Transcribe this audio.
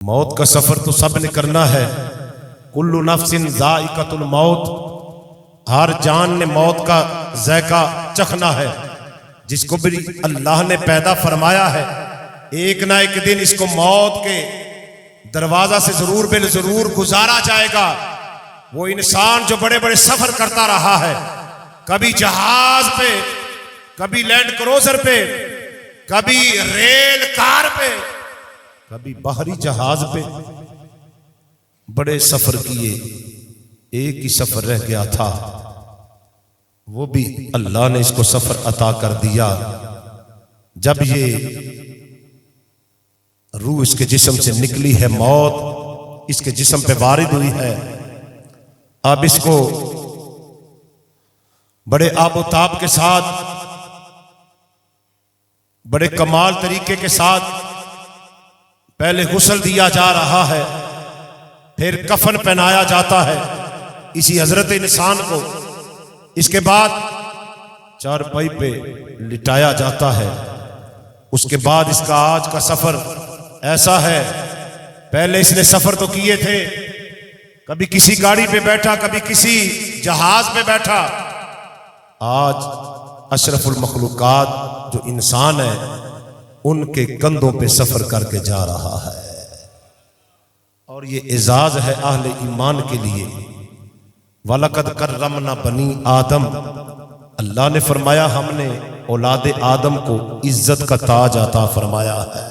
موت کا سفر تو سب نے کرنا ہے، کل نفس ذائقۃ الموت، ہر جان نے موت کا ذائقہ چکھنا ہے۔ جس کو بھی اللہ نے پیدا فرمایا ہے ایک نہ ایک دن اس کو موت کے دروازہ سے ضرور بالضرور گزارا جائے گا۔ وہ انسان جو بڑے بڑے سفر کرتا رہا ہے، کبھی جہاز پہ، کبھی لینڈ کروزر پہ، کبھی ریل کار پہ، کبھی بحری جہاز پہ، بڑے سفر کیے، ایک ہی سفر رہ گیا تھا، وہ بھی اللہ نے اس کو سفر عطا کر دیا۔ جب یہ روح اس کے جسم سے نکلی ہے، موت اس کے جسم پہ وارد ہوئی ہے، اب اس کو بڑے آب و تاب کے ساتھ، بڑے کمال طریقے کے ساتھ پہلے غسل دیا جا رہا ہے، پھر کفن پہنایا جاتا ہے اسی حضرت انسان کو، اس کے بعد چارپائی پہ لٹایا جاتا ہے۔ اس کے بعد اس کا آج کا سفر ایسا ہے، پہلے اس نے سفر تو کیے تھے، کبھی کسی گاڑی پہ بیٹھا، کبھی کسی جہاز پہ بیٹھا، آج اشرف المخلوقات جو انسان ہے ان کے کندھوں پہ سفر کر کے جا رہا ہے۔ اور یہ اعزاز ہے اہل ایمان کے لیے، وَلَقَدْ كَرَّمْنَا بَنِي آدم، اللہ نے فرمایا ہم نے اولاد آدم کو عزت کا تاج عطا فرمایا ہے۔